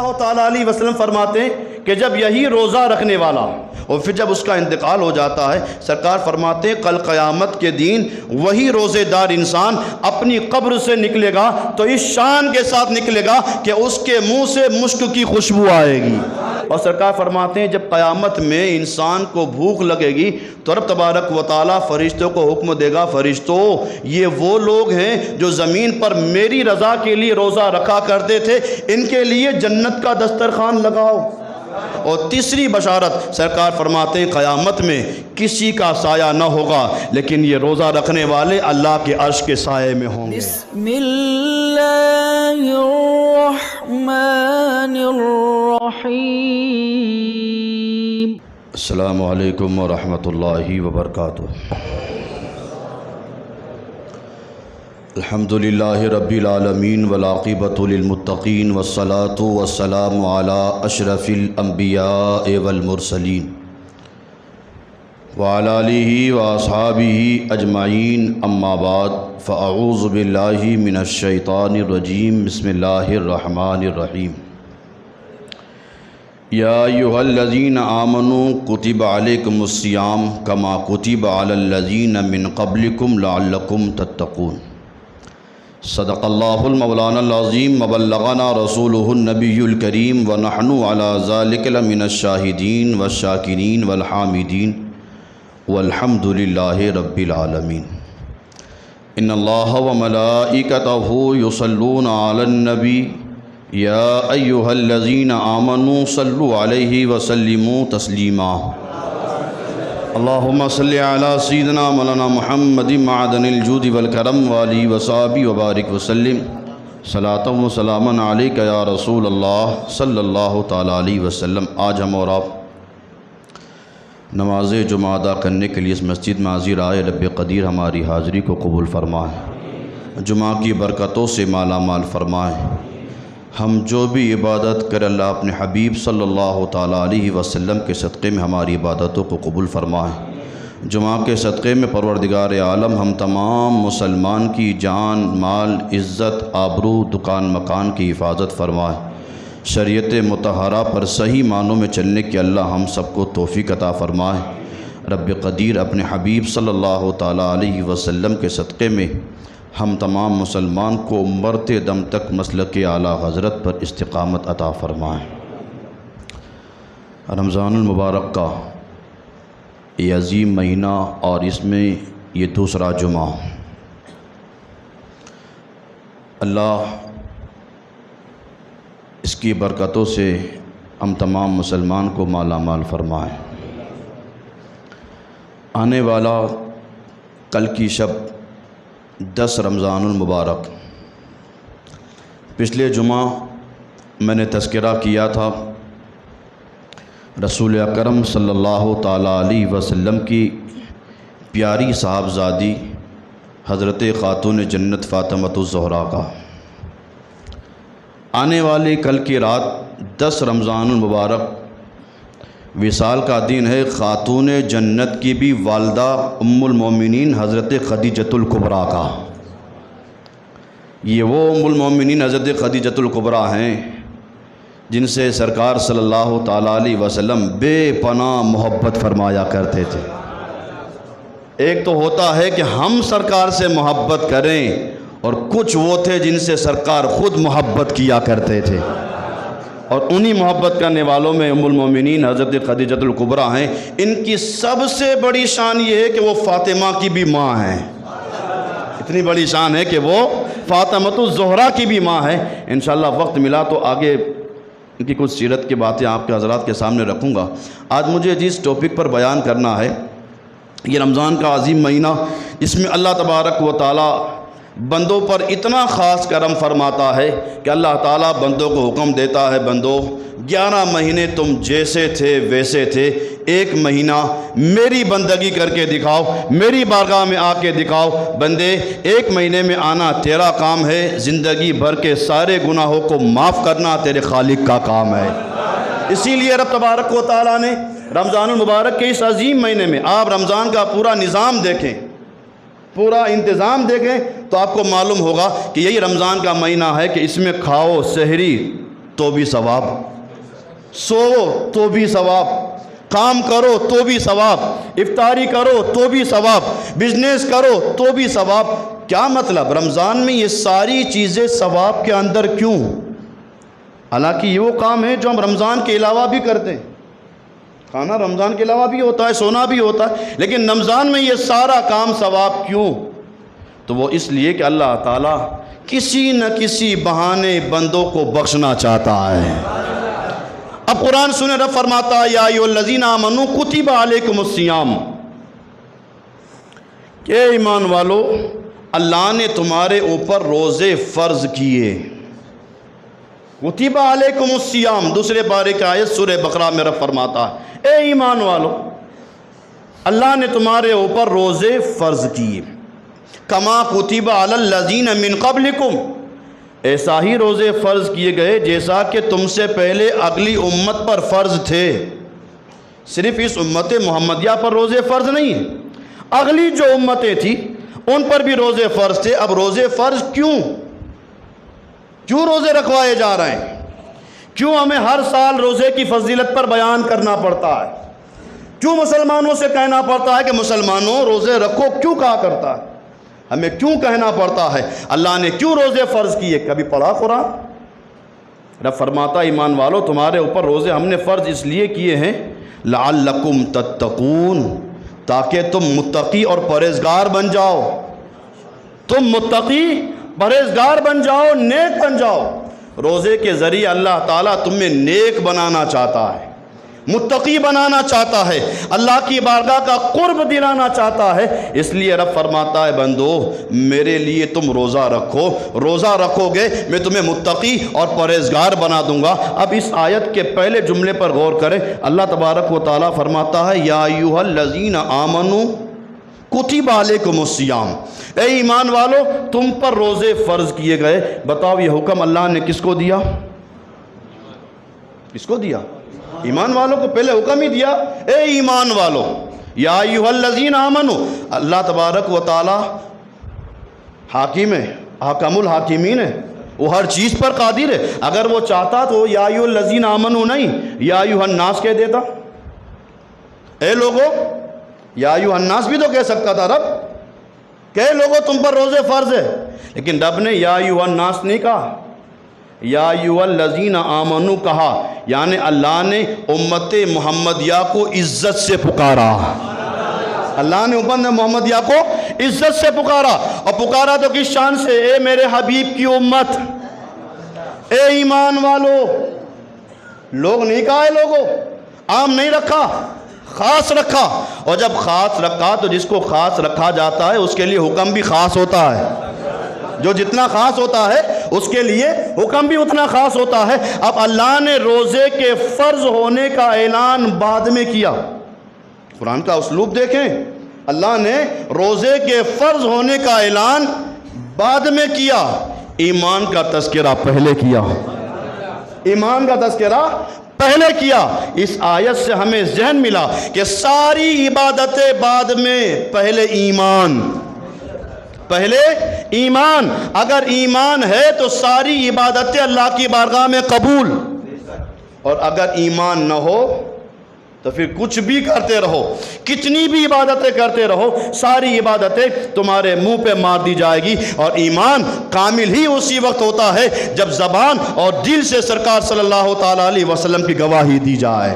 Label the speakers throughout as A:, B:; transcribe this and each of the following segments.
A: اللہ تعالیٰ علیہ وسلم فرماتے ہیں کہ جب یہی روزہ رکھنے والا اور پھر جب اس کا انتقال ہو جاتا ہے، سرکار فرماتے ہیں کل قیامت کے دن وہی روزے دار انسان اپنی قبر سے نکلے گا تو اس شان کے ساتھ نکلے گا کہ اس کے منہ سے مشک کی خوشبو آئے گی۔ اور سرکار فرماتے ہیں جب قیامت میں انسان کو بھوک لگے گی تو رب تبارک و تعالیٰ فرشتوں کو حکم دے گا، فرشتوں یہ وہ لوگ ہیں جو زمین پر میری رضا کے لیے روزہ رکھا کرتے تھے، ان کے لیے جنت کا دسترخوان لگاؤ۔ اور تیسری بشارت سرکار فرماتے ہیں قیامت میں کسی کا سایہ نہ ہوگا لیکن یہ روزہ رکھنے والے اللہ کے عرش کے سائے میں ہوں گے۔
B: بسم اللہ الرحمن الرحیم۔
A: السلام علیکم ورحمۃ اللہ وبرکاتہ۔ الحمدللہ رب العالمین والعاقبۃ للمتقین والصلاة والسلام علی اشرف الانبیاء والمرسلین وعلی آلہ واصحابہ اجمعین، اما بعد فاعوذ باللہ من الشیطان الرجیم، بسم اللہ الرحمن الرحیم۔ یا ایھا الذین آمنوا کتب علیکم الصیام کما کتب علی الذین من قبلکم لعلکم تتقون۔ صدق اللہ المولانا العظیم وبلغنا رسولہ النبی الکریم ونحن علی ذلک لمن الشاہدین والشاکرین والحامدین والحمد للہ رب العالمین۔ ان اللہ وملائکتہ یصلون علی النبی یا ایھا الذین آمنوا صلوا علیہ وسلموا تسلیما۔ اللہم صلی علی سیدنا مولانا محمد معدن الجود والکرم وآلہ وصحبہ وبارک وسلم، صلاۃ و سلاما علیک یا رسول اللہ صلی اللہ تعالیٰ علیہ وسلم۔ آج ہم اور آپ نماز جمعہ ادا کرنے کے لیے اس مسجد میں حاضر آئے، رب قدیر ہماری حاضری کو قبول فرمائے، جمعہ کی برکتوں سے مالا مال فرمائے۔ ہم جو بھی عبادت کرے اللہ اپنے حبیب صلی اللہ تعالیٰ علیہ وسلم کے صدقے میں ہماری عبادتوں کو قبول فرمائے۔ جمعہ کے صدقے میں پروردگار عالم ہم تمام مسلمان کی جان، مال، عزت، آبرو، دکان مکان کی حفاظت فرمائے۔ شریعت مطہرہ پر صحیح معنوں میں چلنے کی اللہ ہم سب کو توفیق عطا فرمائے۔ رب قدیر اپنے حبیب صلی اللہ تعالیٰ علیہ وسلم کے صدقے میں ہم تمام مسلمان کو مرتے دم تک مسلک اعلیٰ حضرت پر استقامت عطا فرمائیں۔ رمضان المبارک کا یہ عظیم مہینہ اور اس میں یہ دوسرا جمعہ، اللہ اس کی برکتوں سے ہم تمام مسلمان کو مالا مال فرمائیں۔ آنے والا کل کی شب 10 رمضان المبارک، پچھلے جمعہ میں نے تذکرہ کیا تھا رسول اکرم صلی اللہ تعالیٰ علیہ وسلم کی پیاری صاحبزادی حضرت خاتون جنت فاطمۃ الزہرا کا۔ آنے والے کل کی رات 10 رمضان المبارک وصال کا دن ہے خاتون جنت کی بھی والدہ ام المومنین حضرت خدیجۃ الکبریٰ کا۔ یہ وہ ام المومنین حضرت خدیجۃ الکبریٰ ہیں جن سے سرکار صلی اللہ تعالیٰ علیہ وسلم بے پناہ محبت فرمایا کرتے تھے۔ ایک تو ہوتا ہے کہ ہم سرکار سے محبت کریں، اور کچھ وہ تھے جن سے سرکار خود محبت کیا کرتے تھے، اور انہی محبت کرنے والوں میں ام المومنین حضرت خدیجۃ الکبریٰ ہیں۔ ان کی سب سے بڑی شان یہ ہے کہ وہ فاطمہ کی بھی ماں ہیں۔ اتنی بڑی شان ہے کہ وہ فاطمۃ الزہرا کی بھی ماں ہے۔ انشاءاللہ وقت ملا تو آگے ان کی کچھ سیرت کی باتیں آپ کے حضرات کے سامنے رکھوں گا۔ آج مجھے جس ٹاپک پر بیان کرنا ہے، یہ رمضان کا عظیم مہینہ، اس میں اللہ تبارک و تعالیٰ بندوں پر اتنا خاص کرم فرماتا ہے کہ اللہ تعالیٰ بندوں کو حکم دیتا ہے، بندو 11 مہینے تم جیسے تھے ویسے تھے، ایک مہینہ میری بندگی کر کے دکھاؤ، میری بارگاہ میں آ کے دکھاؤ۔ بندے ایک مہینے میں آنا تیرا کام ہے، زندگی بھر کے سارے گناہوں کو معاف کرنا تیرے خالق کا کام ہے۔ اسی لیے رب تبارک و تعالیٰ نے رمضان المبارک کے اس عظیم مہینے میں، آپ رمضان کا پورا نظام دیکھیں، پورا انتظام دیکھیں تو آپ کو معلوم ہوگا کہ یہی رمضان کا مہینہ ہے کہ اس میں کھاؤ سحری تو بھی ثواب، سو تو بھی ثواب، کام کرو تو بھی ثواب، افطاری کرو تو بھی ثواب، بزنس کرو تو بھی ثواب۔ کیا مطلب؟ رمضان میں یہ ساری چیزیں ثواب کے اندر کیوں؟ حالانکہ یہ وہ کام ہے جو ہم رمضان کے علاوہ بھی کرتے ہیں، کھانا رمضان کے علاوہ بھی ہوتا ہے، سونا بھی ہوتا ہے، لیکن رمضان میں یہ سارا کام ثواب کیوں؟ تو وہ اس لیے کہ اللہ تعالیٰ کسی نہ کسی بہانے بندوں کو بخشنا چاہتا ہے۔ اب قرآن سنے، رب فرماتا ہے یا ایھا الذین آمنوا کتب علیکم الصیام، کہ ایمان والو اللہ نے تمہارے اوپر روزے فرض کیے۔ کتب علیکم الصیام، دوسرے پارے کی آیت سورہ بقرہ میں رب فرماتا ہے اے ایمان والو اللہ نے تمہارے اوپر روزے فرض کیے، کما کتب علی الذین من قبلکم، ایسا ہی روزے فرض کیے گئے جیسا کہ تم سے پہلے اگلی امت پر فرض تھے۔ صرف اس امت محمدیہ پر روزے فرض نہیں ہیں، اگلی جو امتیں تھیں ان پر بھی روزے فرض تھے۔ اب روزے فرض کیوں روزے رکھوائے جا رہے ہیں؟ کیوں ہمیں ہر سال روزے کی فضیلت پر بیان کرنا پڑتا ہے؟ کیوں مسلمانوں سے کہنا پڑتا ہے کہ مسلمانوں روزے رکھو؟ کیوں کہا کرتا ہے؟ ہمیں کیوں کہنا پڑتا ہے؟ اللہ نے کیوں روزے فرض کیے؟ کبھی پڑھا قرآن؟ رب فرماتا ایمان والو تمہارے اوپر روزے ہم نے فرض اس لیے کیے ہیں لعلکم تتقون، تاکہ تم متقی اور پرہیزگار بن جاؤ، تم متقی پرہیزگار بن جاؤ، نیک بن جاؤ۔ روزے کے ذریعے اللہ تعالیٰ تمہیں نیک بنانا چاہتا ہے، متقی بنانا چاہتا ہے، اللہ کی بارگاہ کا قرب دلانا چاہتا ہے۔ اس لیے رب فرماتا ہے بندو میرے لیے تم روزہ رکھو، روزہ رکھو گے میں تمہیں متقی اور پرہیزگار بنا دوں گا۔ اب اس آیت کے پہلے جملے پر غور کریں، اللہ تبارک و تعالیٰ فرماتا ہے یا ایھا الذین آمنوا کتب علیکم الصیام، اے ایمان والو تم پر روزے فرض کیے گئے۔ بتاؤ یہ حکم اللہ نے کس کو دیا؟ کس کو دیا؟ ایمان والوں کو پہلے حکم ہی دیا اے ایمان والو، یا ایھا الذین آمنوا۔ اللہ تبارک و تعالی حاکم ہے، حکم الحاکمین ہے، وہ ہر چیز پر قادر ہے۔ اگر وہ چاہتا تو یا ایھا الذین آمنوا نہیں، یا ایھا الناس کہہ دیتا، اے لوگو، یا ایھا الناس بھی تو کہہ سکتا تھا رب کہ اے لوگو تم پر روزے فرض ہے، لیکن رب نے یا ایھا الناس نہیں کہا، یا ایھا الذین آمنوا کہا، یعنی اللہ نے امت محمدیہ کو عزت سے پکارا۔ اللہ نے امت محمدیہ کو عزت سے پکارا، اور پکارا تو کس شان سے؟ اے میرے حبیب کی امت، اے ایمان والو۔ لوگ نہیں کہا ہے، لوگوں عام نہیں رکھا، خاص رکھا، اور جب خاص رکھا تو جس کو خاص رکھا جاتا ہے اس کے لیے حکم بھی خاص ہوتا ہے، جو جتنا خاص ہوتا ہے اس کے لیے حکم بھی اتنا خاص ہوتا ہے۔ اب اللہ نے روزے کے فرض ہونے کا اعلان بعد میں کیا، قرآن کا اسلوب دیکھیں، اللہ نے روزے کے فرض ہونے کا اعلان بعد میں کیا، ایمان کا تذکرہ پہلے کیا، ایمان کا تذکرہ پہلے کیا۔ اس آیت سے ہمیں ذہن ملا کہ ساری عبادتیں بعد میں، پہلے ایمان، پہلے ایمان۔ اگر ایمان ہے تو ساری عبادتیں اللہ کی بارگاہ میں قبول، اور اگر ایمان نہ ہو تو پھر کچھ بھی کرتے رہو، کتنی بھی عبادتیں کرتے رہو، ساری عبادتیں تمہارے منہ پہ مار دی جائے گی۔ اور ایمان کامل ہی اسی وقت ہوتا ہے جب زبان اور دل سے سرکار صلی اللہ تعالیٰ علیہ وسلم کی گواہی دی جائے،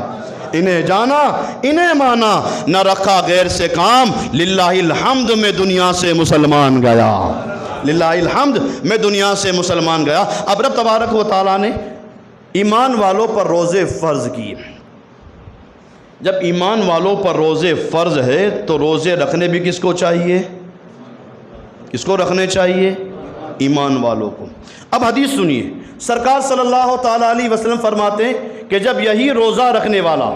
A: انہیں جانا انہیں مانا، نہ رکھا غیر سے کام، للہ الحمد میں دنیا سے مسلمان گیا، للہ الحمد میں دنیا سے مسلمان گیا۔ اب رب تبارک و تعالیٰ نے ایمان والوں پر روزے فرض کیے۔ جب ایمان والوں پر روزے فرض ہے تو روزے رکھنے بھی کس کو چاہیے؟ کس کو رکھنے چاہیے؟ ایمان والوں کو۔ اب حدیث سنیے، سرکار صلی اللہ تعالیٰ علیہ وسلم فرماتے ہیں کہ جب یہی روزہ رکھنے والا،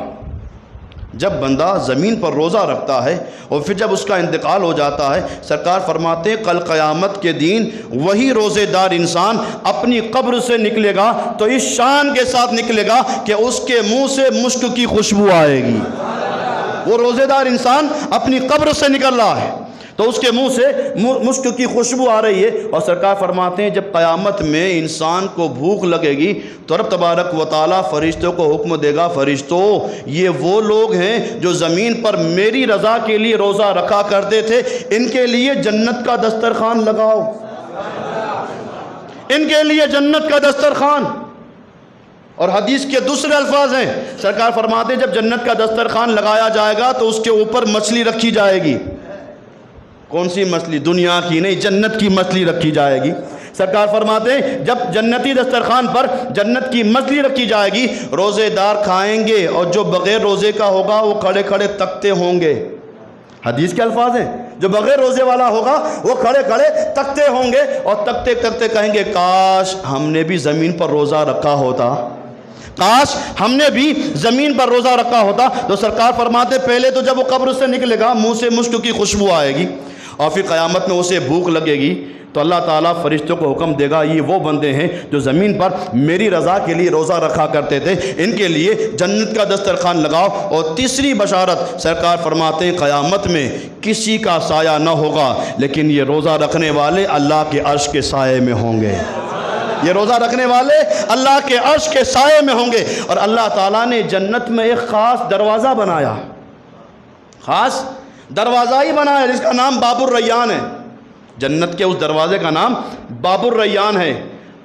A: جب بندہ زمین پر روزہ رکھتا ہے اور پھر جب اس کا انتقال ہو جاتا ہے، سرکار فرماتے ہیں کل قیامت کے دن وہی روزے دار انسان اپنی قبر سے نکلے گا تو اس شان کے ساتھ نکلے گا کہ اس کے منہ سے مشک کی خوشبو آئے گی۔ وہ روزے دار انسان اپنی قبر سے نکل رہا ہے تو اس کے منہ سے مشک کی خوشبو آ رہی ہے، اور سرکار فرماتے ہیں جب قیامت میں انسان کو بھوک لگے گی تو رب تبارک و تعالیٰ فرشتوں کو حکم دے گا، فرشتوں یہ وہ لوگ ہیں جو زمین پر میری رضا کے لیے روزہ رکھا کرتے تھے، ان کے لیے جنت کا دسترخوان لگاؤ، ان کے لیے جنت کا دسترخوان۔ اور حدیث کے دوسرے الفاظ ہیں، سرکار فرماتے ہیں جب جنت کا دسترخوان لگایا جائے گا تو اس کے اوپر مچھلی رکھی جائے گی۔ کون سی مچھلی؟ دنیا کی نہیں، جنت کی مچھلی رکھی جائے گی۔ سرکار فرماتے ہیں جب جنتی دسترخوان پر جنت کی مچھلی رکھی جائے گی، روزے دار کھائیں گے اور جو بغیر روزے کا ہوگا وہ کھڑے کھڑے تکتے ہوں گے۔ حدیث کے الفاظ ہیں، جو بغیر روزے والا ہوگا وہ کھڑے کھڑے تکتے ہوں گے اور تکتے تکتے کہیں گے کاش ہم نے بھی زمین پر روزہ رکھا ہوتا، کاش ہم نے بھی زمین پر روزہ رکھا ہوتا۔ تو سرکار فرماتے پہلے تو جب وہ قبر سے نکلے گا منہ سے مشک کی خوشبو آئے گی، اور پھر قیامت میں اسے بھوک لگے گی تو اللہ تعالیٰ فرشتوں کو حکم دے گا یہ وہ بندے ہیں جو زمین پر میری رضا کے لیے روزہ رکھا کرتے تھے، ان کے لیے جنت کا دسترخوان لگاؤ۔ اور تیسری بشارت سرکار فرماتے ہیں قیامت میں کسی کا سایہ نہ ہوگا لیکن یہ روزہ رکھنے والے اللہ کے عرش کے سائے میں ہوں گے، یہ روزہ رکھنے والے اللہ کے عرش کے سائے میں ہوں گے۔ اور اللہ تعالیٰ نے جنت میں ایک خاص دروازہ بنایا، خاص دروازہ ہی بنایا جس کا نام باب الریان ہے۔ جنت کے اس دروازے کا نام باب الریان ہے۔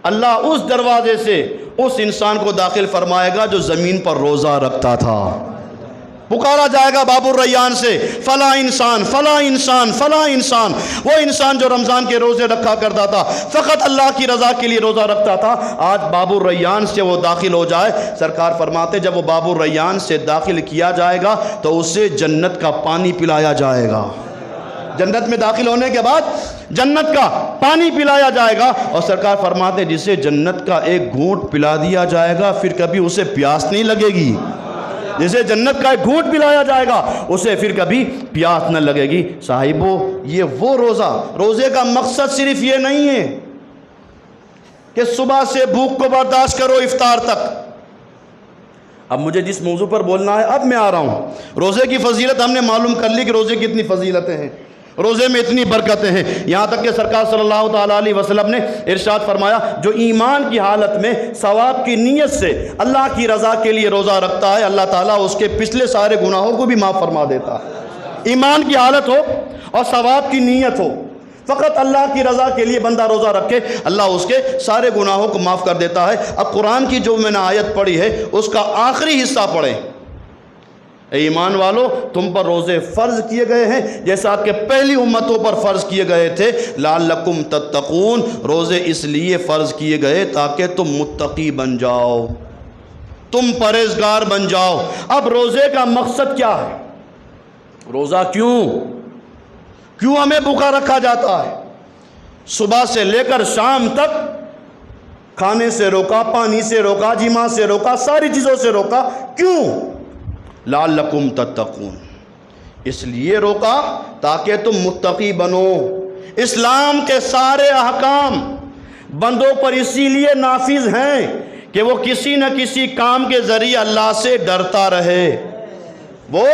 A: اللہ اس دروازے سے اس انسان کو داخل فرمائے گا جو زمین پر روزہ رکھتا تھا۔ پکارا جائے گا باب الریان سے، فلاں انسان فلاں انسان فلاں انسان، وہ انسان جو رمضان کے روزے رکھا کرتا تھا، فقط اللہ کی رضا کے لیے روزہ رکھتا تھا، آج باب الریان سے وہ داخل ہو جائے۔ سرکار فرماتے جب وہ باب الریان سے داخل کیا جائے گا تو اسے جنت کا پانی پلایا جائے گا۔ جنت میں داخل ہونے کے بعد جنت کا پانی پلایا جائے گا، اور سرکار فرماتے جسے جنت کا ایک گھونٹ پلا دیا جائے گا پھر کبھی اسے پیاس نہیں لگے گی، جسے جنت کا ایک گھونٹ پلایا جائے گا اسے پھر کبھی پیاس نہ لگے گی۔ صاحبو یہ وہ روزے کا مقصد صرف یہ نہیں ہے کہ صبح سے بھوک کو برداشت کرو افطار تک۔ اب مجھے جس موضوع پر بولنا ہے اب میں آ رہا ہوں۔ روزے کی فضیلت ہم نے معلوم کر لی کہ روزے کی اتنی فضیلتیں ہیں، روزے میں اتنی برکتیں ہیں، یہاں تک کہ سرکار صلی اللہ تعالیٰ علیہ وسلم نے ارشاد فرمایا جو ایمان کی حالت میں ثواب کی نیت سے اللہ کی رضا کے لیے روزہ رکھتا ہے اللہ تعالیٰ اس کے پچھلے سارے گناہوں کو بھی معاف فرما دیتا ہے۔ ایمان کی حالت ہو اور ثواب کی نیت ہو، فقط اللہ کی رضا کے لیے بندہ روزہ رکھے، اللہ اس کے سارے گناہوں کو معاف کر دیتا ہے۔ اب قرآن کی جو میں نے آیت پڑھی ہے اس کا آخری حصہ پڑھیں، اے ایمان والو تم پر روزے فرض کیے گئے ہیں جیسا کہ پہلی امتوں پر فرض کیے گئے تھے، لعلکم تتقون، روزے اس لیے فرض کیے گئے تاکہ تم متقی بن جاؤ، تم پرہیزگار بن جاؤ۔ اب روزے کا مقصد کیا ہے؟ روزہ کیوں ہمیں بھوکا رکھا جاتا ہے؟ صبح سے لے کر شام تک کھانے سے روکا، پانی سے روکا، جماع سے روکا، ساری چیزوں سے روکا، کیوں؟ لعلکم تتقون، اس لیے روکا تاکہ تم متقی بنو۔ اسلام کے سارے احکام بندوں پر اسی لیے نافذ ہیں کہ وہ کسی نہ کسی کام کے ذریعے اللہ سے ڈرتا رہے، وہ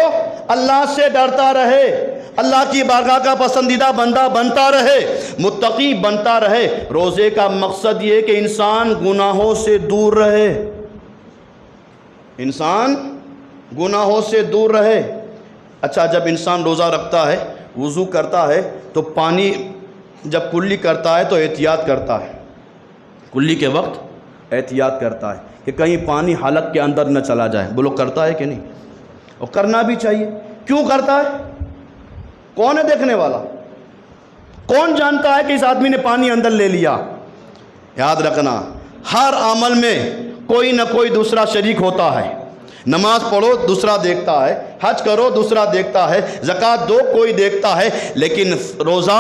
A: اللہ سے ڈرتا رہے، اللہ کی بارگاہ کا پسندیدہ بندہ بنتا رہے، متقی بنتا رہے۔ روزے کا مقصد یہ کہ انسان گناہوں سے دور رہے، انسان گناہوں سے دور رہے۔ اچھا جب انسان روزہ رکھتا ہے، وضو کرتا ہے تو پانی جب کلی کرتا ہے تو احتیاط کرتا ہے، کلی کے وقت احتیاط کرتا ہے کہ کہیں پانی حلق کے اندر نہ چلا جائے۔ بولو کرتا ہے کہ نہیں؟ اور کرنا بھی چاہیے۔ کیوں کرتا ہے؟ کون ہے دیکھنے والا؟ کون جانتا ہے کہ اس آدمی نے پانی اندر لے لیا؟ یاد رکھنا ہر عمل میں کوئی نہ کوئی دوسرا شریک ہوتا ہے۔ نماز پڑھو دوسرا دیکھتا ہے، حج کرو دوسرا دیکھتا ہے، زکوٰۃ دو کوئی دیکھتا ہے، لیکن روزہ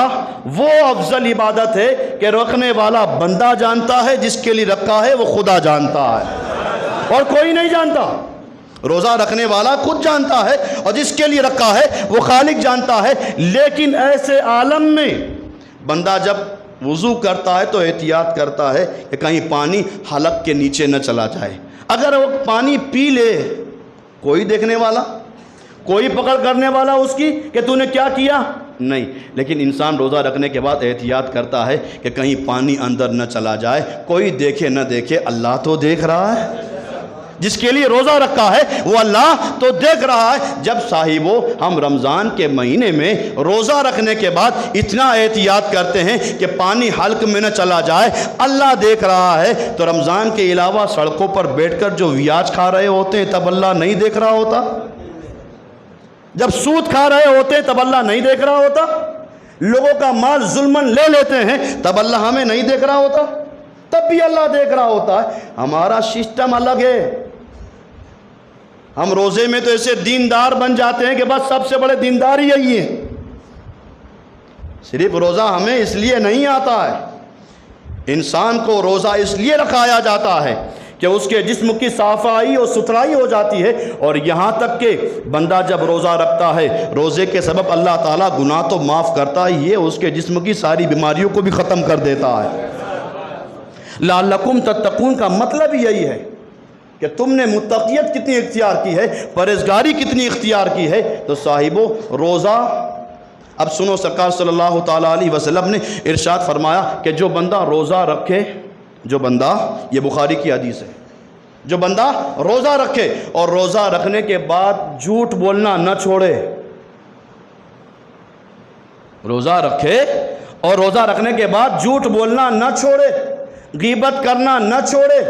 A: وہ افضل عبادت ہے کہ رکھنے والا بندہ جانتا ہے، جس کے لیے رکھا ہے وہ خدا جانتا ہے اور کوئی نہیں جانتا۔ روزہ رکھنے والا خود جانتا ہے اور جس کے لیے رکھا ہے وہ خالق جانتا ہے۔ لیکن ایسے عالم میں بندہ جب وضو کرتا ہے تو احتیاط کرتا ہے کہ کہیں پانی حلق کے نیچے نہ چلا جائے۔ اگر وہ پانی پی لے، کوئی دیکھنے والا، کوئی پکڑ کرنے والا اس کی کہ تو نے کیا کیا؟ نہیں، لیکن انسان روزہ رکھنے کے بعد احتیاط کرتا ہے کہ کہیں پانی اندر نہ چلا جائے، کوئی دیکھے نہ دیکھے، اللہ تو دیکھ رہا ہے۔ جس کے لیے روزہ رکھا ہے وہ اللہ تو دیکھ رہا ہے۔ جب صاحبو ہم رمضان کے مہینے میں روزہ رکھنے کے بعد اتنا احتیاط کرتے ہیں کہ پانی حلق میں نہ چلا جائے، اللہ دیکھ رہا ہے، تو رمضان کے علاوہ سڑکوں پر بیٹھ کر جو ویاج کھا رہے ہوتے ہیں تب اللہ نہیں دیکھ رہا ہوتا؟ جب سود کھا رہے ہوتے ہیں تب اللہ نہیں دیکھ رہا ہوتا؟ لوگوں کا مال ظلمن لے لیتے ہیں تب اللہ ہمیں نہیں دیکھ رہا ہوتا؟ تب بھی اللہ دیکھ رہا ہوتا ہے۔ ہمارا سسٹم الگ ہے۔ ہم روزے میں تو ایسے دیندار بن جاتے ہیں کہ بس سب سے بڑے دیندار ہی یہی ہیں۔ صرف روزہ ہمیں اس لیے نہیں آتا ہے، انسان کو روزہ اس لیے رکھایا جاتا ہے کہ اس کے جسم کی صفائی اور ستھرائی ہو جاتی ہے، اور یہاں تک کہ بندہ جب روزہ رکھتا ہے روزے کے سبب اللہ تعالیٰ گناہ تو معاف کرتا ہے، یہ اس کے جسم کی ساری بیماریوں کو بھی ختم کر دیتا ہے۔ لعلکم تتقون کا مطلب یہی ہے کہ تم نے متقیت کتنی اختیار کی ہے، پرہیزگاری کتنی اختیار کی ہے۔ تو صاحبو روزہ، اب سنو، سرکار صلی اللہ تعالیٰ علیہ وسلم نے ارشاد فرمایا کہ جو بندہ روزہ رکھے، جو بندہ، یہ بخاری کی حدیث ہے، جو بندہ روزہ رکھے اور روزہ رکھنے کے بعد جھوٹ بولنا نہ چھوڑے، روزہ رکھے اور روزہ رکھنے کے بعد جھوٹ بولنا نہ چھوڑے، غیبت کرنا نہ چھوڑے،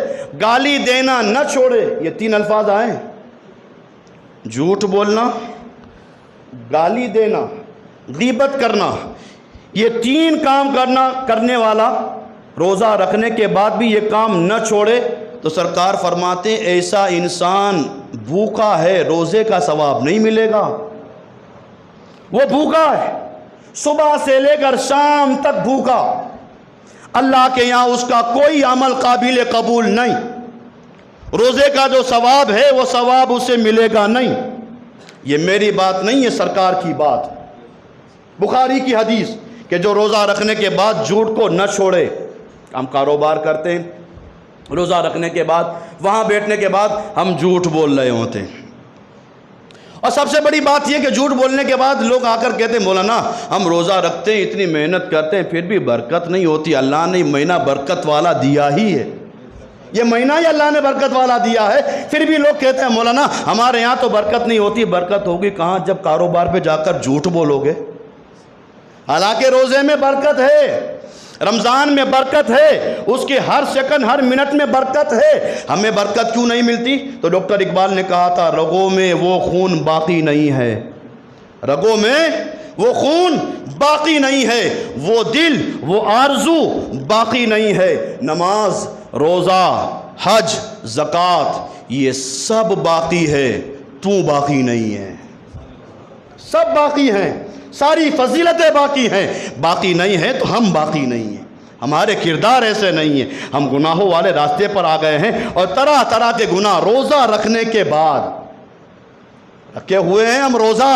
A: گالی دینا نہ چھوڑے، یہ تین الفاظ آئے ہیں، جھوٹ بولنا، گالی دینا، غیبت کرنا، یہ تین کام کرنے والا روزہ رکھنے کے بعد بھی یہ کام نہ چھوڑے تو سرکار فرماتے ہیں ایسا انسان بھوکا ہے، روزے کا ثواب نہیں ملے گا۔ وہ بھوکا ہے، صبح سے لے کر شام تک بھوکا، اللہ کے یہاں اس کا کوئی عمل قابل قبول نہیں، روزے کا جو ثواب ہے وہ ثواب اسے ملے گا نہیں۔ یہ میری بات نہیں ہے، سرکار کی بات، بخاری کی حدیث، کہ جو روزہ رکھنے کے بعد جھوٹ کو نہ چھوڑے۔ ہم کاروبار کرتے ہیں، روزہ رکھنے کے بعد وہاں بیٹھنے کے بعد ہم جھوٹ بول رہے ہوتے ہیں، اور سب سے بڑی بات یہ کہ جھوٹ بولنے کے بعد لوگ آ کر کہتے ہیں مولانا ہم روزہ رکھتے ہیں، اتنی محنت کرتے ہیں، پھر بھی برکت نہیں ہوتی۔ اللہ نے مہینہ برکت والا دیا ہی ہے، یہ مہینہ ہی اللہ نے برکت والا دیا ہے، پھر بھی لوگ کہتے ہیں مولانا ہمارے یہاں تو برکت نہیں ہوتی۔ برکت ہوگی کہاں جب کاروبار پہ جا کر جھوٹ بولو گے؟ حالانکہ روزے میں برکت ہے، رمضان میں برکت ہے، اس کے ہر سیکنڈ ہر منٹ میں برکت ہے۔ ہمیں برکت کیوں نہیں ملتی؟ تو ڈاکٹر اقبال نے کہا تھا رگوں میں وہ خون باقی نہیں ہے، رگوں میں وہ خون باقی نہیں ہے، وہ دل وہ آرزو باقی نہیں ہے۔ نماز، روزہ، حج، زکوٰۃ یہ سب باقی ہے، تو باقی نہیں ہے۔ سب باقی ہیں، ساری فضیلتیں باقی ہیں، باقی نہیں ہیں تو ہم باقی نہیں ہیں، ہمارے کردار ایسے نہیں ہیں، ہم گناہوں والے راستے پر آ گئے ہیں، اور طرح طرح کے گناہ روزہ رکھنے کے بعد رکھے ہوئے ہیں ہم روزہ،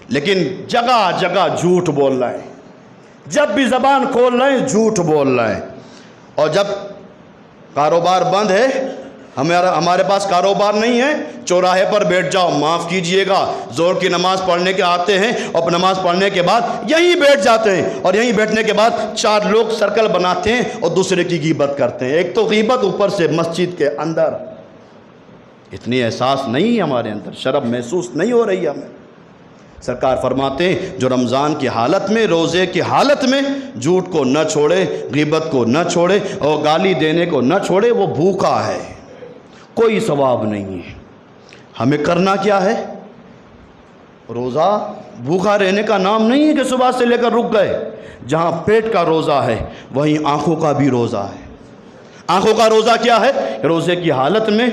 A: لیکن جگہ جگہ جھوٹ بول رہے ہیں، جب بھی زبان کھول رہے ہیں جھوٹ بول رہے ہیں۔ اور جب کاروبار بند ہے، ہمارے پاس کاروبار نہیں ہے، چوراہے پر بیٹھ جاؤ، معاف کیجئے گا، زور کی نماز پڑھنے کے آتے ہیں اور نماز پڑھنے کے بعد یہیں بیٹھ جاتے ہیں، اور یہیں بیٹھنے کے بعد چار لوگ سرکل بناتے ہیں اور دوسرے کی غیبت کرتے ہیں۔ ایک تو غیبت، اوپر سے مسجد کے اندر، اتنی احساس نہیں ہے ہمارے اندر، شرم محسوس نہیں ہو رہی ہمیں۔ سرکار فرماتے ہیں جو رمضان کی حالت میں، روزے کی حالت میں جھوٹ کو نہ چھوڑے، غیبت کو نہ چھوڑے اور گالی دینے کو نہ چھوڑے، وہ بھوکا ہے، کوئی ثواب نہیں ہے۔ ہمیں کرنا کیا ہے؟ روزہ بھوکا رہنے کا نام نہیں ہے کہ صبح سے لے کر رک گئے۔ جہاں پیٹ کا روزہ ہے وہیں آنکھوں کا بھی روزہ ہے۔ آنکھوں کا روزہ کیا ہے؟ روزے کی حالت میں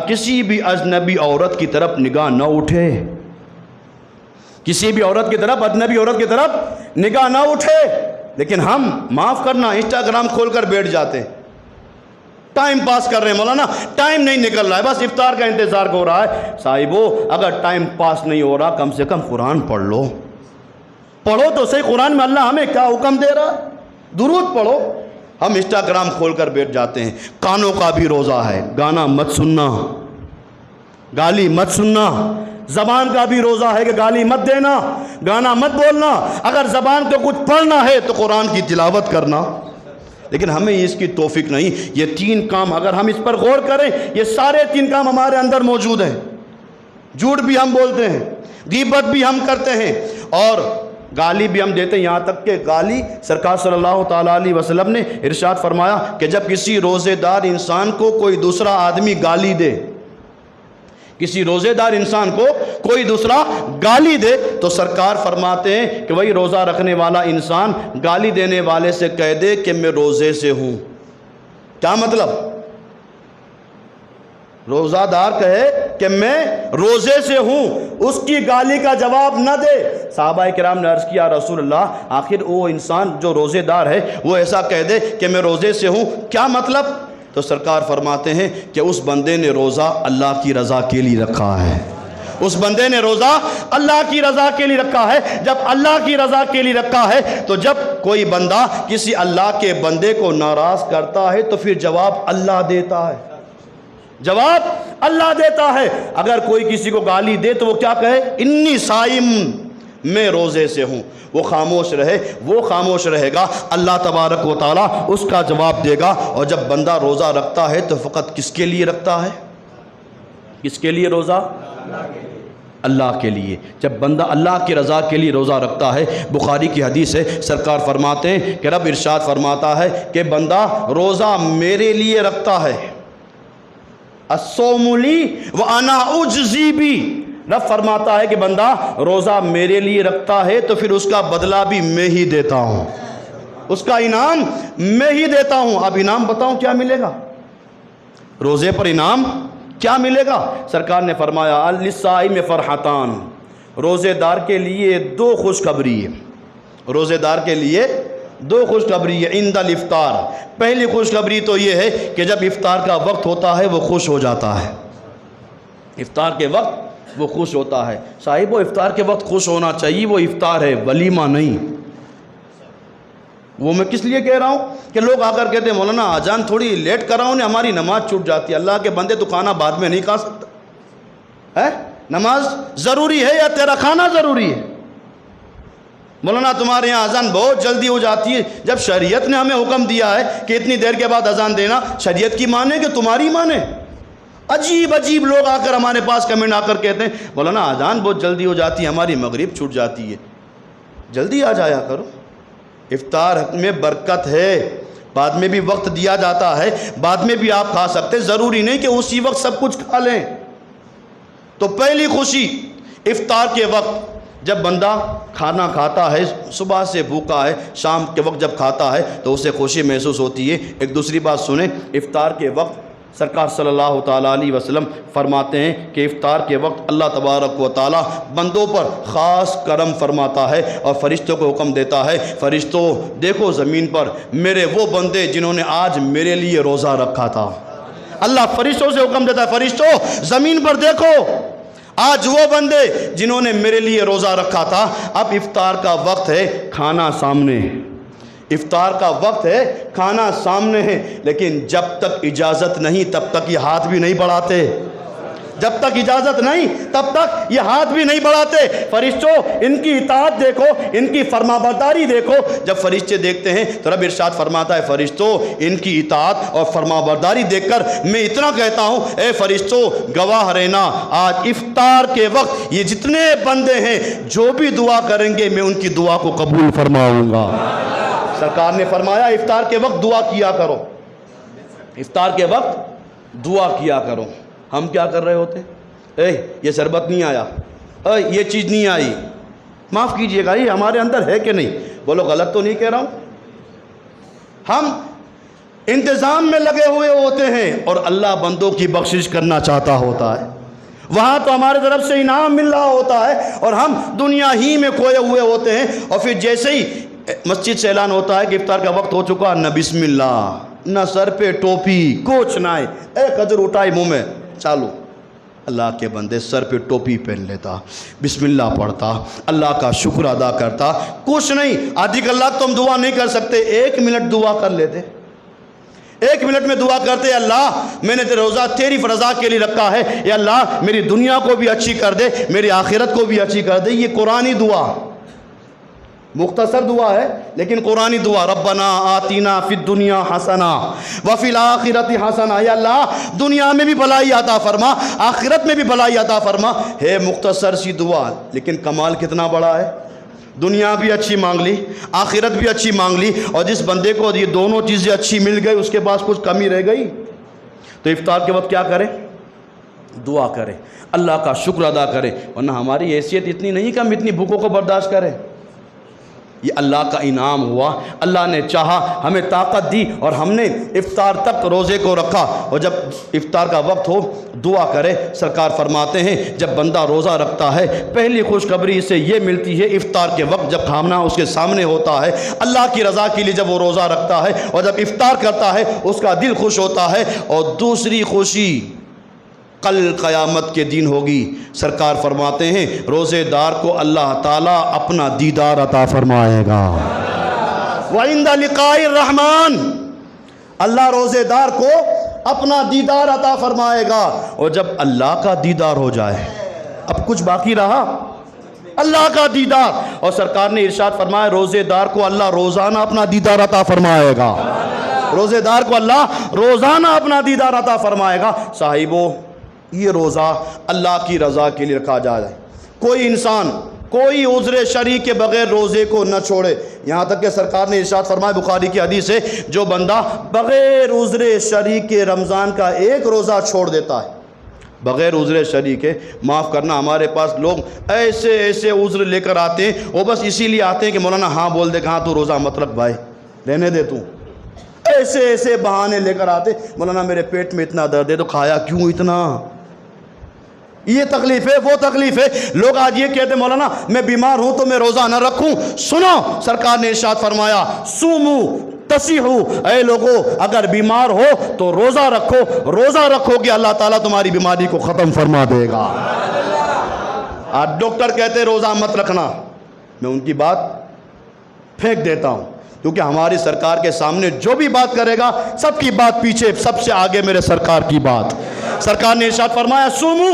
A: کسی بھی اجنبی عورت کی طرف نگاہ نہ اٹھے، کسی بھی عورت کی طرف، اجنبی عورت کی طرف نگاہ نہ اٹھے۔ لیکن ہم معاف کرنا انسٹاگرام کھول کر بیٹھ جاتے ہیں، ٹائم پاس کر رہے ہیں، مولانا ٹائم نہیں نکل رہا ہے، بس افطار کا انتظار ہو رہا ہے۔ صاحبو اگر ٹائم پاس نہیں ہو رہا کم سے کم قرآن پڑھ لو، پڑھو تو صحیح، قرآن میں اللہ ہمیں کیا حکم دے رہا ہے، درود پڑھو۔ ہم انسٹاگرام کھول کر بیٹھ جاتے ہیں۔ کانوں کا بھی روزہ ہے، گانا مت سننا، گالی مت سننا، زبان کا بھی روزہ ہے کہ گالی مت دینا، گانا مت بولنا، اگر زبان کو کچھ پڑھنا ہے تو قرآن کی تلاوت کرنا۔ لیکن ہمیں اس کی توفیق نہیں۔ یہ 3 کام اگر ہم اس پر غور کریں، یہ سارے 3 کام ہمارے اندر موجود ہیں۔ جھوٹ بھی ہم بولتے ہیں، غیبت بھی ہم کرتے ہیں، اور گالی بھی ہم دیتے ہیں۔ یہاں تک کہ گالی سرکار صلی اللہ تعالیٰ علیہ وسلم نے ارشاد فرمایا کہ جب کسی روزے دار انسان کو کوئی دوسرا آدمی گالی دے، کسی روزے دار انسان کو کوئی دوسرا گالی دے تو سرکار فرماتے ہیں کہ وہی روزہ رکھنے والا انسان گالی دینے والے سے کہہ دے کہ میں روزے سے ہوں۔ کیا مطلب؟ روزہ دار کہے کہ میں روزے سے ہوں، اس کی گالی کا جواب نہ دے۔ صحابہ کرام نے عرض کیا رسول اللہ، آخر وہ انسان جو روزے دار ہے وہ ایسا کہہ دے کہ میں روزے سے ہوں، کیا مطلب؟ تو سرکار فرماتے ہیں کہ اس بندے نے روزہ اللہ کی رضا کے لیے رکھا ہے۔ اس بندے نے روزہ اللہ کی رضا کے لیے رکھا ہے۔ جب اللہ کی رضا کے لیے رکھا ہے تو جب کوئی بندہ کسی اللہ کے بندے کو ناراض کرتا ہے تو پھر جواب اللہ دیتا ہے، جواب اللہ دیتا ہے۔ اگر کوئی کسی کو گالی دے تو وہ کیا کہے؟ انی صائم، میں روزے سے ہوں، وہ خاموش رہے، وہ خاموش رہے گا، اللہ تبارک و تعالیٰ اس کا جواب دے گا۔ اور جب بندہ روزہ رکھتا ہے تو فقط کس کے لیے رکھتا ہے؟ کس کے لیے روزہ؟ اللہ کے لیے۔ جب بندہ اللہ کی رضا کے لیے روزہ رکھتا ہے، بخاری کی حدیث ہے، سرکار فرماتے ہیں کہ رب ارشاد فرماتا ہے کہ بندہ روزہ میرے لیے رکھتا ہے، الصوم لی وانا اجزی بی، رب فرماتا ہے کہ بندہ روزہ میرے لیے رکھتا ہے تو پھر اس کا بدلہ بھی میں ہی دیتا ہوں، اس کا انعام میں ہی دیتا ہوں۔ اب انعام بتاؤں کیا ملے گا؟ روزے پر انعام کیا ملے گا؟ سرکار نے فرمایا للصائم فرحتان، روزے دار کے لیے 2 خوشخبری ہے، روزے دار کے لیے 2 خوشخبری ہے عند الافطار۔ پہلی خوشخبری تو یہ ہے کہ جب افطار کا وقت ہوتا ہے وہ خوش ہو جاتا ہے، افطار کے وقت وہ خوش ہوتا ہے۔ صاحب وہ افطار کے وقت خوش ہونا چاہیے، وہ افطار ہے، ولیمہ نہیں۔ وہ میں کس لیے کہہ رہا ہوں کہ لوگ آ کر کہتے ہیں مولانا اذان تھوڑی لیٹ کراؤ نے ہماری نماز چھوٹ جاتی ہے۔ اللہ کے بندے تو کھانا بعد میں نہیں کھا سکتا ہے، نماز ضروری ہے یا تیرا کھانا ضروری ہے؟ مولانا تمہارے یہاں اذان بہت جلدی ہو جاتی ہے، جب شریعت نے ہمیں حکم دیا ہے کہ اتنی دیر کے بعد اذان دینا، شریعت کی مانے کہ تمہاری مانے؟ عجیب عجیب لوگ آ کر ہمارے پاس کمنٹ آ کر کہتے ہیں مولانا اذان بہت جلدی ہو جاتی ہے، ہماری مغرب چھوٹ جاتی ہے۔ جلدی آ جایا کرو، افطار میں برکت ہے، بعد میں بھی وقت دیا جاتا ہے، بعد میں بھی آپ کھا سکتے، ضروری نہیں کہ اسی وقت سب کچھ کھا لیں۔ تو پہلی خوشی افطار کے وقت جب بندہ کھانا کھاتا ہے، صبح سے بھوکا ہے، شام کے وقت جب کھاتا ہے تو اسے خوشی محسوس ہوتی ہے۔ ایک دوسری بات سنیں، افطار کے وقت سرکار صلی اللہ تعالیٰ علیہ وسلم فرماتے ہیں کہ افطار کے وقت اللہ تبارک و تعالیٰ بندوں پر خاص کرم فرماتا ہے اور فرشتوں کو حکم دیتا ہے، فرشتوں دیکھو زمین پر میرے وہ بندے جنہوں نے آج میرے لیے روزہ رکھا تھا۔ اللہ فرشتوں سے حکم دیتا ہے، فرشتوں زمین پر دیکھو آج وہ بندے جنہوں نے میرے لیے روزہ رکھا تھا۔ اب افطار کا وقت ہے، کھانا سامنے، افطار کا وقت ہے، کھانا سامنے ہے، لیکن جب تک اجازت نہیں تب تک یہ ہاتھ بھی نہیں بڑھاتے، جب تک اجازت نہیں تب تک یہ ہاتھ بھی نہیں بڑھاتے۔ فرشتوں ان کی اطاعت دیکھو، ان کی فرمانبرداری دیکھو۔ جب فرشتے دیکھتے ہیں تو رب ارشاد فرماتا ہے فرشتوں ان کی اطاعت اور فرمانبرداری دیکھ کر میں اتنا کہتا ہوں اے فرشتوں گواہ رہنا، آج افطار کے وقت یہ جتنے بندے ہیں جو بھی دعا کریں گے میں ان کی دعا کو قبول فرماؤں گا۔ سرکار نے فرمایا افطار کے وقت دعا کیا کرو، افطار کے وقت دعا کیا کرو۔ ہم کیا کر رہے ہوتے؟ یہ شربت نہیں آیا، یہ چیز نہیں آئی، معاف کیجئے گا یہ ہمارے اندر ہے کہ نہیں؟ بولو غلط تو نہیں کہہ رہا ہوں؟ ہم انتظام میں لگے ہوئے ہوتے ہیں اور اللہ بندوں کی بخشش کرنا چاہتا ہوتا ہے، وہاں تو ہمارے طرف سے انعام مل رہا ہوتا ہے اور ہم دنیا ہی میں کھوئے ہوئے ہوتے ہیں۔ اور پھر جیسے ہی مسجد سے اعلان ہوتا ہے کہ افطار کا وقت ہو چکا، نہ بسم اللہ، نہ سر پہ ٹوپی، کچھ نہ، ایک قدر اٹھائی منہ میں چالو۔ اللہ کے بندے سر پہ ٹوپی پہن لیتا، بسم اللہ پڑھتا، اللہ کا شکر ادا کرتا، کچھ نہیں، آدھی کلاک تم دعا نہیں کر سکتے، 1 منٹ دعا کر لیتے، 1 منٹ میں دعا کرتے اللہ میں نے روزہ تیری رضا کے لیے رکھا ہے، یا اللہ میری دنیا کو بھی اچھی کر دے، میری آخرت کو بھی اچھی کر دے. یہ قرآنی دعا، مختصر دعا ہے لیکن قرآنی دعا. ربنا آتینا فی الدنیا حسنہ وفی الآخرۃ حسنہ، یا اللہ دنیا میں بھی بھلائی عطا فرما، آخرت میں بھی بھلائی عطا فرما. ہے مختصر سی دعا لیکن کمال کتنا بڑا ہے. دنیا بھی اچھی مانگ لی، آخرت بھی اچھی مانگ لی، اور جس بندے کو یہ دونوں چیزیں اچھی مل گئی اس کے پاس کچھ کمی رہ گئی تو افطار کے وقت کیا کرے؟ دعا کرے، اللہ کا شکر ادا کرے. ورنہ ہماری حیثیت اتنی نہیں کہ ہم اتنی بھوکوں کو برداشت کریں. یہ اللہ کا انعام ہوا، اللہ نے چاہا ہمیں طاقت دی اور ہم نے افطار تک روزے کو رکھا. اور جب افطار کا وقت ہو دعا کرے. سرکار فرماتے ہیں جب بندہ روزہ رکھتا ہے پہلی خوشخبری سے یہ ملتی ہے افطار کے وقت جب کھانا اس کے سامنے ہوتا ہے، اللہ کی رضا کے لیے جب وہ روزہ رکھتا ہے اور جب افطار کرتا ہے اس کا دل خوش ہوتا ہے. اور دوسری خوشی کل قیامت کے دن ہوگی. سرکار فرماتے ہیں روزے دار کو اللہ تعالیٰ اپنا دیدار عطا فرمائے گا. وعند لقاء الرحمن، اللہ روزے دار کو اپنا دیدار عطا فرمائے گا. اور جب اللہ کا دیدار ہو جائے اب کچھ باقی رہا؟ اللہ کا دیدار. اور سرکار نے ارشاد فرمایا روزے دار کو اللہ روزانہ اپنا دیدار عطا فرمائے گا. روزے دار کو اللہ روزانہ اپنا دیدار عطا فرمائے گا. صاحبو یہ روزہ اللہ کی رضا کے لیے رکھا جائے. کوئی انسان کوئی عذر شرعی کے بغیر روزے کو نہ چھوڑے. یہاں تک کہ سرکار نے ارشاد فرمایا بخاری کی حدیث ہے جو بندہ بغیر عذر شرعی کے رمضان کا ایک روزہ چھوڑ دیتا ہے، بغیر عذر شرعی کے، معاف کرنا ہمارے پاس لوگ ایسے ایسے عذر لے کر آتے ہیں، وہ بس اسی لیے آتے ہیں کہ مولانا ہاں بول دے کہ ہاں تو روزہ مت رکھ بھائی، رہنے دے تو. ایسے ایسے بہانے لے کر آتے، مولانا میرے پیٹ میں اتنا درد ہے تو کھایا کیوں اتنا، یہ تکلیف ہے وہ تکلیف ہے. لوگ آج یہ کہتے ہیں مولانا میں بیمار ہوں تو میں روزہ نہ رکھوں. سنو سرکار نے ارشاد فرمایا سومو تصیحو، اے لوگو اگر بیمار ہو تو روزہ رکھو، روزہ رکھو کہ اللہ تعالیٰ تمہاری بیماری کو ختم فرما دے گا. آج ڈاکٹر کہتے ہیں روزہ مت رکھنا، میں ان کی بات پھینک دیتا ہوں کیونکہ ہماری سرکار کے سامنے جو بھی بات کرے گا سب کی بات پیچھے، سب سے آگے میرے سرکار کی بات. سرکار نے ارشاد فرمایا سومو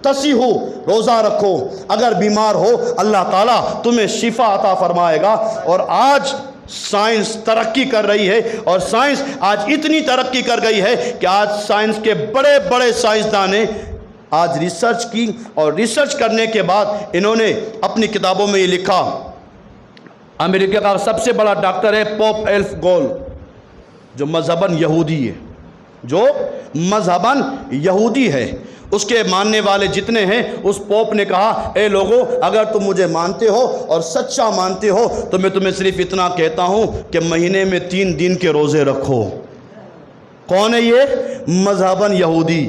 A: تصیحو، روزہ رکھو، اگر بیمار ہو اللہ تعالیٰ تمہیں شفا عطا فرمائے گا. اور آج سائنس ترقی کر رہی ہے، اور سائنس آج اتنی ترقی کر گئی ہے کہ آج سائنس کے بڑے بڑے سائنسدان نے آج ریسرچ کی، اور ریسرچ کرنے کے بعد انہوں نے اپنی کتابوں میں یہ لکھا. امریکہ کا سب سے بڑا ڈاکٹر ہے پوپ ایلف گول، جو مذہباً یہودی ہے، جو مذہباً یہودی ہے. اس کے ماننے والے جتنے ہیں اس پوپ نے کہا اے لوگو اگر تم مجھے مانتے ہو اور سچا مانتے ہو تو میں تمہیں صرف اتنا کہتا ہوں کہ مہینے میں 3 دن کے روزے رکھو. کون ہے یہ؟ مذہباً یہودی.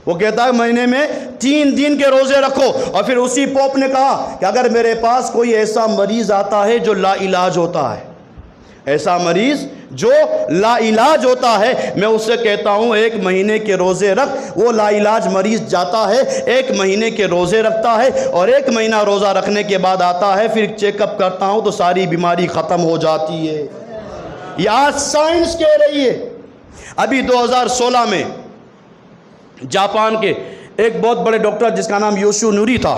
A: وہ کہتا ہے مہینے میں 3 دن کے روزے رکھو. اور پھر اسی پوپ نے کہا کہ اگر میرے پاس کوئی ایسا مریض آتا ہے جو لا علاج ہوتا ہے، ایسا مریض جو لا علاج ہوتا ہے، میں اس سے کہتا ہوں 1 مہینے کے روزے رکھ. وہ لا علاج مریض جاتا ہے 1 مہینے کے روزے رکھتا ہے، اور 1 مہینہ روزہ رکھنے کے بعد آتا ہے، پھر چیک اپ کرتا ہوں تو ساری بیماری ختم ہو جاتی ہے. یہ آج سائنس کہہ رہی ہے. ابھی 2016 میں جاپان کے ایک بہت بڑے ڈاکٹر جس کا نام یوشو نوری تھا،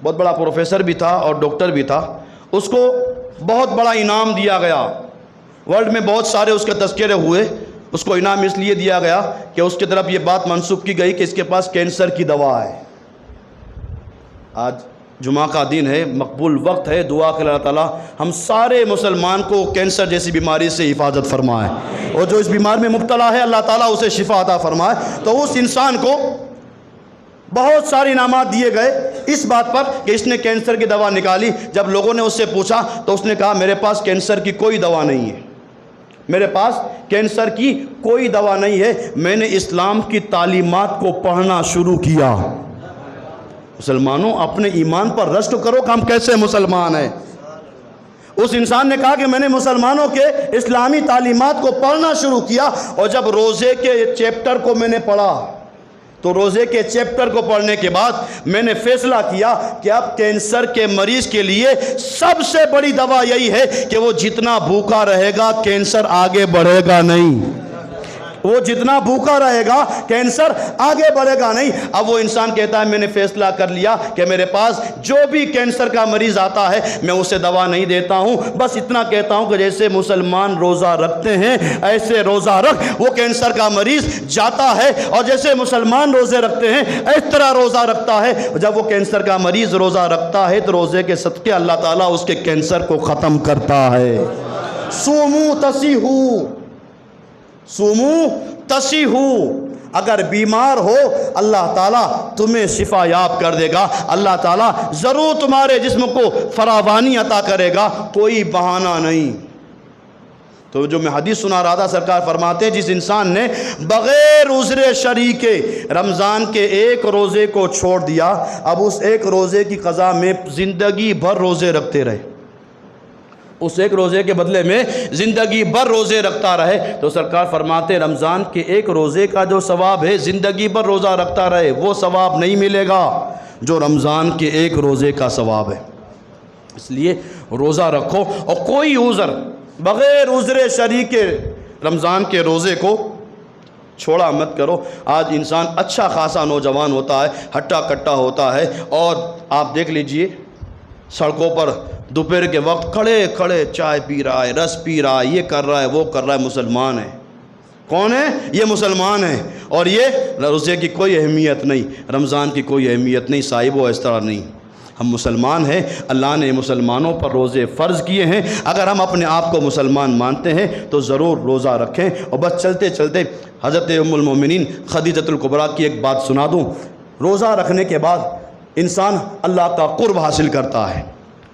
A: بہت بڑا پروفیسر بھی تھا اور ڈاکٹر بھی تھا، اس کو بہت بڑا انعام دیا گیا. ورلڈ میں بہت سارے اس کے تذکرے ہوئے. اس کو انعام اس لیے دیا گیا کہ اس کی طرف یہ بات منسوب کی گئی کہ اس کے پاس کینسر کی دوا ہے. آج جمعہ کا دن ہے، مقبول وقت ہے، دعا کہ اللہ تعالیٰ ہم سارے مسلمان کو کینسر جیسی بیماری سے حفاظت فرمائے، اور جو اس بیمار میں مبتلا ہے اللہ تعالیٰ اسے شفا عطا فرمائے. تو اس انسان کو بہت سارے انعامات دیے گئے اس بات پر کہ اس نے کینسر کی دوا نکالی. جب لوگوں نے اس سے پوچھا تو اس نے کہا میرے پاس کینسر کی کوئی دوا نہیں ہے، میرے پاس کینسر کی کوئی دوا نہیں ہے. میں نے اسلام کی تعلیمات کو پڑھنا شروع کیا. مسلمانوں اپنے ایمان پر رشک کرو کہ ہم کیسے مسلمان ہیں. اس انسان نے کہا کہ میں نے مسلمانوں کے اسلامی تعلیمات کو پڑھنا شروع کیا، اور جب روزے کے چیپٹر کو میں نے پڑھا تو روزے کے چیپٹر کو پڑھنے کے بعد میں نے فیصلہ کیا کہ اب کینسر کے مریض کے لیے سب سے بڑی دوا یہی ہے کہ وہ جتنا بھوکا رہے گا کینسر آگے بڑھے گا نہیں، وہ جتنا بھوکا رہے گا کینسر آگے بڑھے گا نہیں۔ اب وہ انسان کہتا ہے میں نے فیصلہ کر لیا کہ میرے پاس جو بھی کینسر کا مریض آتا ہے میں اسے دوا نہیں دیتا ہوں، بس اتنا کہتا ہوں کہ جیسے مسلمان روزہ رکھتے ہیں ایسے روزہ رکھ۔ وہ کینسر کا مریض جاتا ہے اور جیسے مسلمان روزے رکھتے ہیں اس طرح روزہ رکھتا ہے۔ جب وہ کینسر کا مریض روزہ رکھتا ہے تو روزے کے صدقے اللہ تعالیٰ اس کے کینسر کو ختم کرتا ہے۔ سومو تسیحو، سومو تسیحو، اگر بیمار ہو اللہ تعالیٰ تمہیں شفا یاب کر دے گا، اللہ تعالیٰ ضرور تمہارے جسم کو فراوانی عطا کرے گا، کوئی بہانہ نہیں۔ تو جو میں حدیث سنا رہا تھا سرکار فرماتے ہیں جس انسان نے بغیر عذر شرعی کے رمضان کے ایک روزے کو چھوڑ دیا، اب اس ایک روزے کی قضا میں زندگی بھر روزے رکھتے رہے، اس ایک روزے کے بدلے میں زندگی بھر روزے رکھتا رہے، تو سرکار فرماتے رمضان کے ایک روزے کا جو ثواب ہے زندگی بھر روزہ رکھتا رہے وہ ثواب نہیں ملے گا جو رمضان کے ایک روزے کا ثواب ہے۔ اس لیے روزہ رکھو اور کوئی عذر بغیر عذر شرعی کے رمضان کے روزے کو چھوڑا مت کرو۔ آج انسان اچھا خاصا نوجوان ہوتا ہے، ہٹا کٹا ہوتا ہے، اور آپ دیکھ لیجئے سڑکوں پر دوپہر کے وقت کھڑے کھڑے چائے پی رہا ہے، رس پی رہا ہے، یہ کر رہا ہے وہ کر رہا ہے، مسلمان ہے۔ کون ہے؟ یہ مسلمان ہے، اور یہ روزے کی کوئی اہمیت نہیں، رمضان کی کوئی اہمیت نہیں، صاحب و اس طرح نہیں۔ ہم مسلمان ہیں، اللہ نے مسلمانوں پر روزے فرض کیے ہیں، اگر ہم اپنے آپ کو مسلمان مانتے ہیں تو ضرور روزہ رکھیں۔ اور بس چلتے چلتے حضرت ام المومنین خدیجۃ الکبریٰ کی ایک بات سنا دوں۔ روزہ رکھنے کے بعد انسان اللہ کا قرب حاصل کرتا ہے،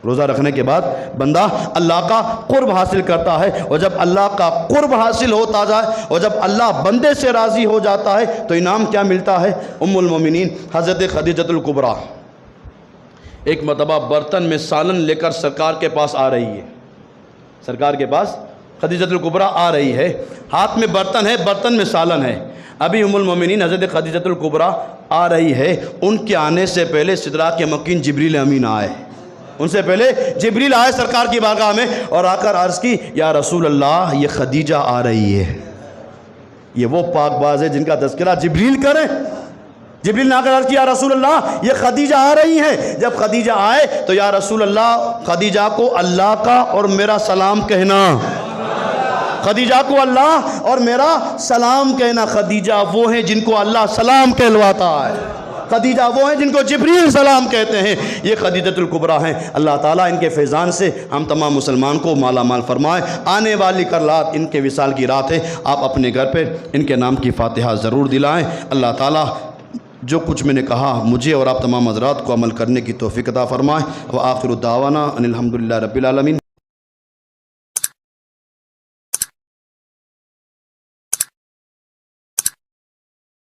A: روزہ رکھنے کے بعد بندہ اللہ کا قرب حاصل کرتا ہے، اور جب اللہ کا قرب حاصل ہوتا جائے اور جب اللہ بندے سے راضی ہو جاتا ہے تو انعام کیا ملتا ہے؟ ام المومنین حضرت خدیجۃ الکبریٰ ایک مرتبہ برتن میں سالن لے کر سرکار کے پاس آ رہی ہے، سرکار کے پاس خدیجۃ الکبریٰ آ رہی ہے، ہاتھ میں برتن ہے، برتن میں سالن ہے۔ ابھی ام المومنین حضرت خدیجۃ الکبریٰ آ رہی ہے، ان کے آنے سے پہلے سدرا کے مکین جبریل امین آئے، ان سے پہلے جبریل آئے سرکار کی بارگاہ میں اور آ کر عرض کی یا رسول اللہ یہ خدیجہ آ رہی ہے۔ یہ وہ پاک باز ہے جن کا تذکرہ جبریل کرے۔ جبریل نے آ کر عرض کیا یا رسول اللہ یہ خدیجہ آ رہی ہیں۔ جب خدیجہ آئے تو یا رسول اللہ خدیجہ کو اللہ کا اور میرا سلام کہنا، خدیجہ کو اللہ اور میرا سلام کہنا۔ خدیجہ وہ ہیں جن کو اللہ سلام کہلواتا ہے، خدیجہ وہ ہیں جن کو جبریل سلام کہتے ہیں، یہ خدیجۃ الکبریٰ ہیں۔ اللہ تعالیٰ ان کے فیضان سے ہم تمام مسلمان کو مالا مال فرمائے۔ آنے والی رات ان کے وصال کی رات ہے، آپ اپنے گھر پہ ان کے نام کی فاتحہ ضرور دلائیں۔ اللہ تعالیٰ جو کچھ میں نے کہا مجھے اور آپ تمام حضرات کو عمل کرنے کی توفیق عطا فرمائے۔ وآخر دعوانا ان الحمدللہ رب العالمین۔